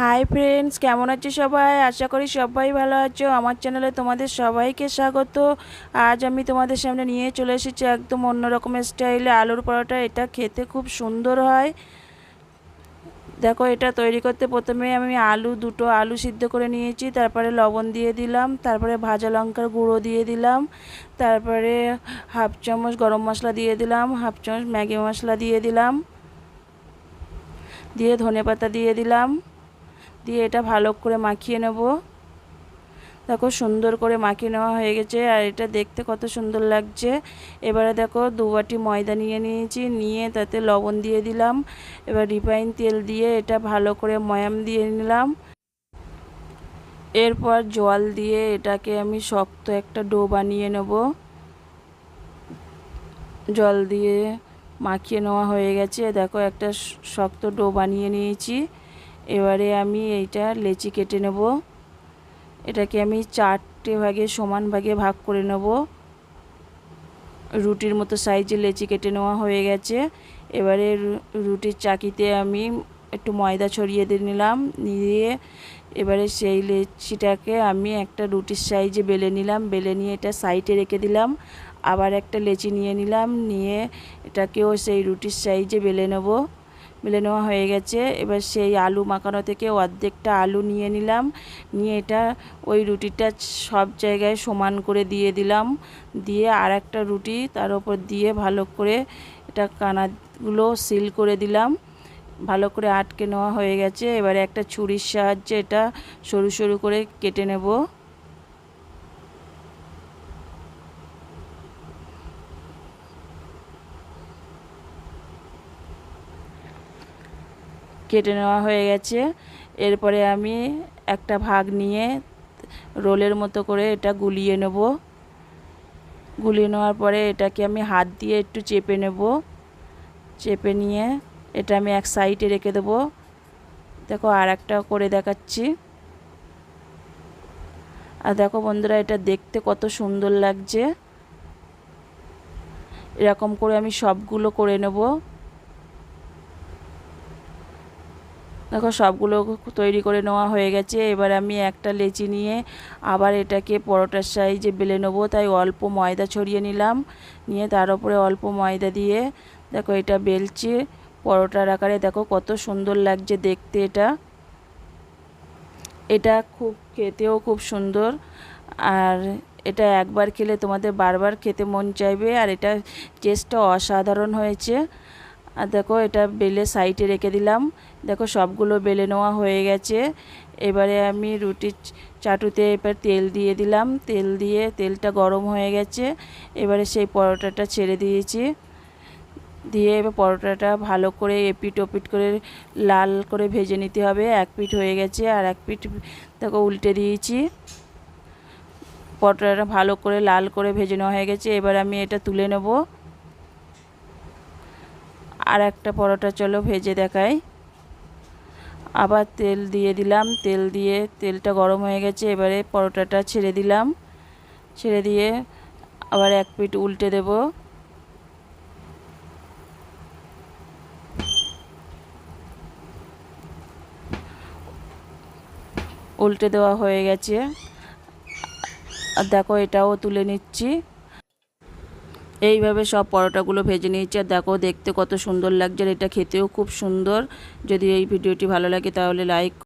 Hi friends, কেমন আছো সবাই? আশা করি সবাই ভালো আছো। আমার চ্যানেলে তোমাদের সবাইকে স্বাগত। আজ আমি তোমাদের সামনে নিয়ে চলে এসেছি একদম অন্য রকমের স্টাইলে আলুর পরোটা। এটা খেতে খুব সুন্দর হয়। দেখো, এটা তৈরি করতে প্রথমে আমি দুটো আলু সিদ্ধ করে নিয়েছি, তারপরে লবণ দিয়ে দিলাম, তারপরে ভাজা লঙ্কার গুঁড়ো দিয়ে দিলাম, তারপরে হাফ চামচ গরম মশলা দিয়ে দিলাম, হাফ চামচ ম্যাগি মশলা দিয়ে দিলাম, দিয়ে ধনেপাতা দিয়ে দিলাম, দিয়ে এটা ভালো করে মাখিয়ে নেব। দেখো, সুন্দর করে মাখিয়ে নেওয়া হয়ে গেছে আর এটা দেখতে কত সুন্দর লাগছে। এবারে দেখো, 2 বাটি ময়দা নিয়ে নিয়েছি, নিয়ে তাতে লবণ দিয়ে দিলাম। এবার রিফাইন তেল দিয়ে এটা ভালো করে ময়াম দিয়ে নিলাম। এরপর জল দিয়ে এটাকে আমি শক্ত একটা ডো বানিয়ে নেব। জল দিয়ে মাখিয়ে নেওয়া হয়ে গেছে। দেখো, একটা শক্ত ডো বানিয়ে নিয়েছি। এবারে আমি এইটা লেচি কেটে নেব। এটাকে আমি 4টে ভাগে সমান ভাগে ভাগ করে নেব। রুটির মতো সাইজে লেচি কেটে নেওয়া হয়ে গেছে। এবারে রুটির চাকিতে আমি একটু ময়দা ছড়িয়ে দিয়ে নিলাম, নিয়ে এবারে সেই লেচিটাকে আমি একটা রুটির সাইজে বেলে নিলাম। বেলে নিয়ে এটা সাইডে রেখে দিলাম। আবার একটা লেচি নিয়ে নিলাম, নিয়ে এটাকেও সেই রুটির সাইজে বেলে নেব। বেলে নেওয়া হয়ে গেছে। এবার সেই আলু মাখানো থেকে অর্ধেকটা আলু নিয়ে নিলাম, নিয়ে এটা ওই রুটিটা সব জায়গায় সমান করে দিয়ে দিলাম। দিয়ে আর একটা রুটি তার উপর দিয়ে ভালো করে এটা কানাগুলো সিল করে দিলাম। ভালো করে আটকে নেওয়া হয়ে গেছে। এবারে একটা ছুরির সাহায্যে এটা সরু সরু করে কেটে নেব। কেটে নেওয়া হয়ে গেছে। এরপরে আমি একটা ভাগ নিয়ে রোলের মতো করে এটা গুলিয়ে নেব। গুলিয়ে নেওয়ার পরে এটাকে আমি হাত দিয়ে একটু চেপে নেব। চেপে নিয়ে এটা আমি এক সাইডে রেখে দেবো। দেখো, আর একটা করে দেখাচ্ছি। আর দেখো বন্ধুরা, এটা দেখতে কত সুন্দর লাগছে। এরকম করে আমি সবগুলো করে নেব। দেখো, সবগুলো তৈরি করে নেওয়া হয়ে গেছে। এবার আমি একটা লেচি নিয়ে আবার এটাকে পরোটার সাইজে বেলে নেবো। তাই অল্প ময়দা ছড়িয়ে নিলাম, নিয়ে তার উপরে অল্প ময়দা দিয়ে দেখো এটা বেলছি পরোটার আকারে। দেখো কত সুন্দর লাগছে দেখতে। এটা খুব খেতেও খুব সুন্দর। আর এটা একবার খেলে তোমাদের বারবার খেতে মন চাইবে। আর এটা টেস্টটা অসাধারণ হয়েছে। আর দেখো, এটা বেলে সাইডে রেখে দিলাম। দেখো, সবগুলো বেলে নেওয়া হয়ে গেছে। এবারে আমি রুটির চাটুতে এবার তেল দিয়ে দিলাম। তেল দিয়ে তেলটা গরম হয়ে গেছে। এবারে সেই পরোটাটা ছেড়ে দিয়েছি। দিয়ে এবার পরোটাটা ভালো করে এপিট ওপিট করে লাল করে ভেজে নিতে হবে। এক পিঠ হয়ে গেছে, আর এক পিঠ দেখো উল্টে দিয়েছি। পরোটাটা ভালো করে লাল করে ভেজে নেওয়া হয়ে গেছে। এবার আমি এটা তুলে নেব। আর একটা পরোটা চলো ভেজে দেখাই। আবার তেল দিয়ে দিলাম। তেল দিয়ে তেলটা গরম হয়ে গেছে। এবারে পরোটাটা ছেড়ে দিলাম। ছেড়ে দিয়ে আবার এক পিঠ উল্টে দেব। উল্টে দেওয়া হয়ে গেছে। আর দেখো, এটাও তুলে নিচ্ছি। এইভাবে সব পরোটাগুলো ভেজে নিয়েছি। আর দেখো, দেখতে কত সুন্দর লাগছে। আর এটা খেতেও খুব সুন্দর। যদি এই ভিডিওটি ভালো লাগে তাহলে লাইক